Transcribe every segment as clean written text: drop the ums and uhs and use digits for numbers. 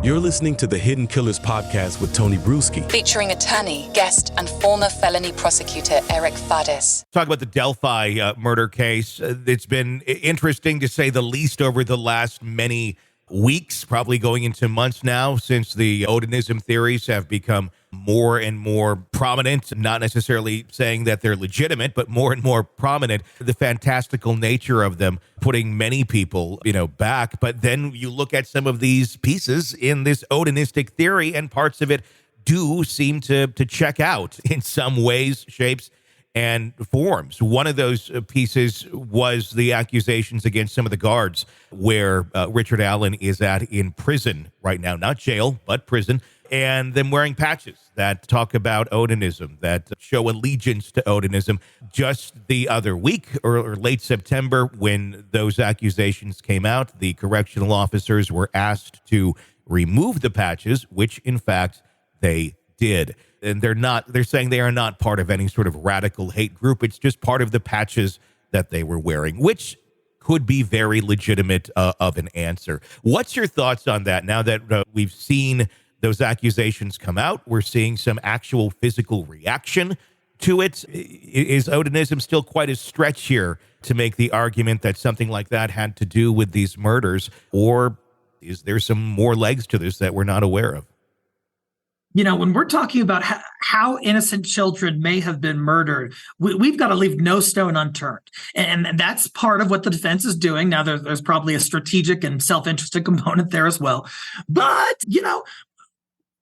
You're listening to the Hidden Killers podcast with Tony Brueski. Featuring attorney, guest, and former felony prosecutor Eric Fadis. Talk about the Delphi murder case. It's been interesting to say the least over the last many weeks, probably going into months now, since the Odinism theories have become more and more prominent, not necessarily saying that they're legitimate, but more and more prominent. The fantastical nature of them putting many people, back. But then you look at some of these pieces in this Odinistic theory, and parts of it do seem to check out in some ways, shapes, and forms. One of those pieces was the accusations against some of the guards where Richard Allen is in prison right now, not jail, but prison, and them wearing patches that talk about Odinism, that show allegiance to Odinism. Just the other week or late September, when those accusations came out, the correctional officers were asked to remove the patches, which in fact they did. And they're saying they are not part of any sort of radical hate group. It's just part of the patches that they were wearing, which could be very legitimate of an answer. What's your thoughts on that now that we've seen those accusations come out? We're seeing some actual physical reaction to it. Is Odinism still quite a stretch here to make the argument that something like that had to do with these murders? Or is there some more legs to this that we're not aware of? When we're talking about how innocent children may have been murdered, we've got to leave no stone unturned. And that's part of what the defense is doing. Now, there's probably a strategic and self-interested component there as well. But,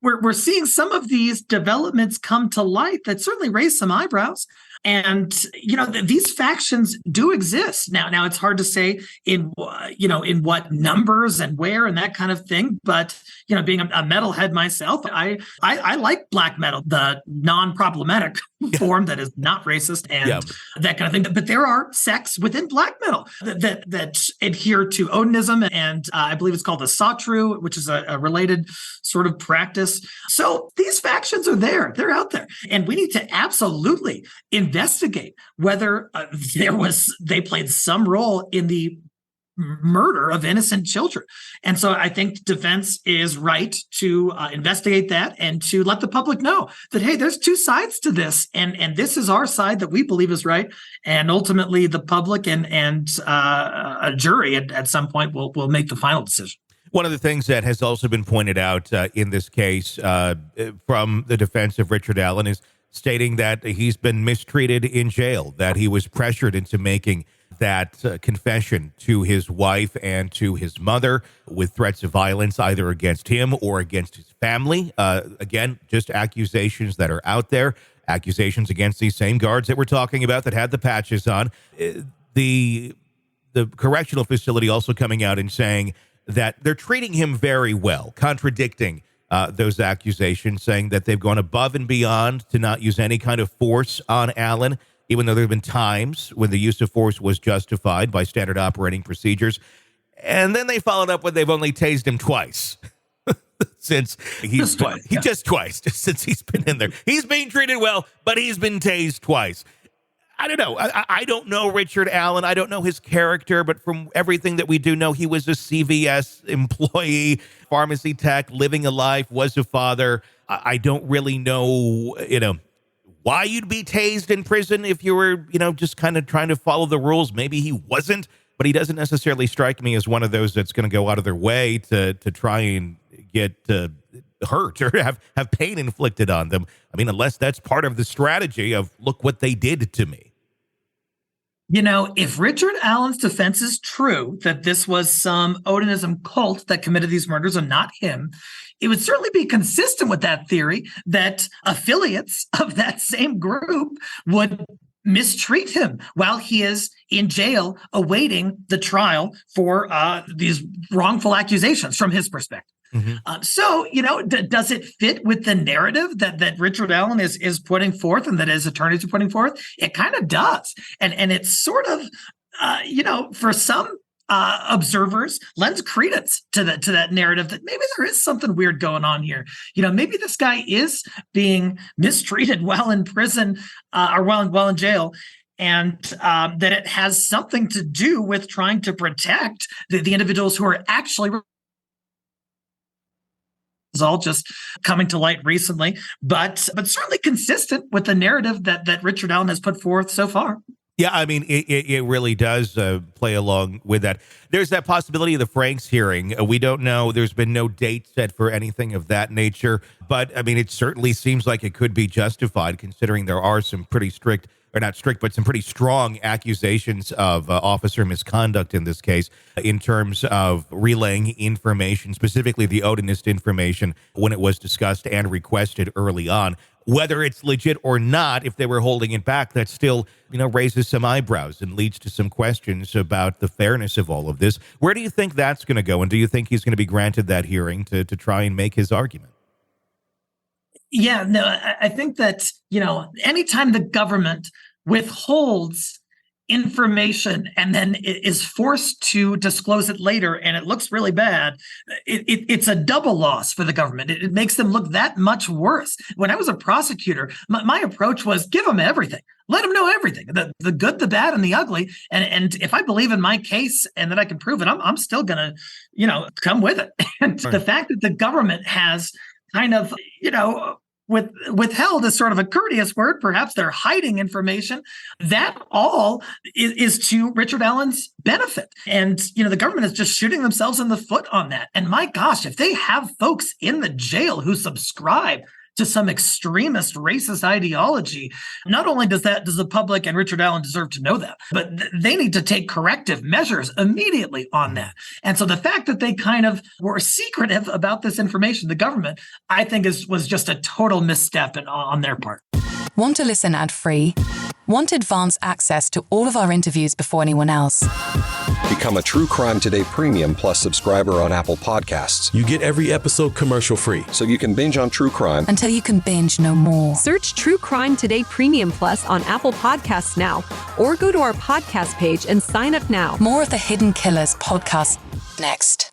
we're seeing some of these developments come to light that certainly raise some eyebrows. And, these factions do exist. Now it's hard to say in what numbers and where and that kind of thing. But, being a metalhead myself, I like black metal, the non-problematic form that is not racist and that kind of thing. But there are sects within black metal that adhere to Odinism. And I believe it's called the Satru, which is a related sort of practice. So these factions are there. They're out there. And we need to absolutely investigate whether they played some role in the murder of innocent children. And so I think defense is right to investigate that and to let the public know that, hey, there's two sides to this. And this is our side that we believe is right. And ultimately the public and a jury at some point will make the final decision. One of the things that has also been pointed out in this case from the defense of Richard Allen is stating that he's been mistreated in jail, that he was pressured into making that confession to his wife and to his mother with threats of violence either against him or against his family. Again, just accusations that are out there, accusations against these same guards that we're talking about that had the patches on. The correctional facility also coming out and saying that they're treating him very well, contradicting those accusations, saying that they've gone above and beyond to not use any kind of force on Allen, even though there have been times when the use of force was justified by standard operating procedures. And then they followed up with they've only tased him twice. Since since he's been in there. He's being treated well, but he's been tased twice. I don't know. I don't know Richard Allen. I don't know his character, but from everything that we do know, he was a CVS employee, pharmacy tech, living a life, was a father. I don't really know, why you'd be tased in prison if you were, just kind of trying to follow the rules. Maybe he wasn't, but he doesn't necessarily strike me as one of those that's going to go out of their way to try and get hurt or have pain inflicted on them. I mean, unless that's part of the strategy of, look what they did to me. If Richard Allen's defense is true, that this was some Odinism cult that committed these murders and not him, it would certainly be consistent with that theory that affiliates of that same group would mistreat him while he is in jail awaiting the trial for these wrongful accusations from his perspective. Mm-hmm. So, does it fit with the narrative that Richard Allen is putting forth and that his attorneys are putting forth? It kind of does. And it's sort of, for some observers, lends credence to that narrative that maybe there is something weird going on here. Maybe this guy is being mistreated while in prison or while in jail. And that it has something to do with trying to protect the individuals who are actually is all just coming to light recently, but certainly consistent with the narrative that Richard Allen has put forth so far. Yeah, I mean, it really does play along with that. There's that possibility of the Franks hearing. We don't know. There's been no date set for anything of that nature. But, I mean, it certainly seems like it could be justified, considering there are some pretty strict, or not strict, but some pretty strong accusations of officer misconduct in this case, in terms of relaying information, specifically the Odinist information, when it was discussed and requested early on. Whether it's legit or not, if they were holding it back, that still, raises some eyebrows and leads to some questions about the fairness of all of this. Where do you think that's going to go? And do you think he's going to be granted that hearing to try and make his argument? Yeah, no, I think that, anytime the government withholds information and then is forced to disclose it later and it looks really bad, it's a double loss for the government. It makes them look that much worse. When I was a prosecutor, my approach was give them everything. Let them know everything, the good, the bad, and the ugly. And if I believe in my case and that I can prove it, I'm still going to, come with it. And the fact that the government has kind of, withheld is sort of a courteous word. Perhaps they're hiding information. That all is to Richard Allen's benefit. And, the government is just shooting themselves in the foot on that. And my gosh, if they have folks in the jail who subscribe to some extremist racist ideology, not only does the public and Richard Allen deserve to know that, but they need to take corrective measures immediately on that. And so the fact that they kind of were secretive about this information, the government, I think was just a total misstep on their part. Want to listen ad-free? Want advanced access to all of our interviews before anyone else? Become a True Crime Today Premium Plus subscriber on Apple Podcasts. You get every episode commercial-free. So you can binge on true crime until you can binge no more. Search True Crime Today Premium Plus on Apple Podcasts now, or go to our podcast page and sign up now. More of the Hidden Killers podcast next.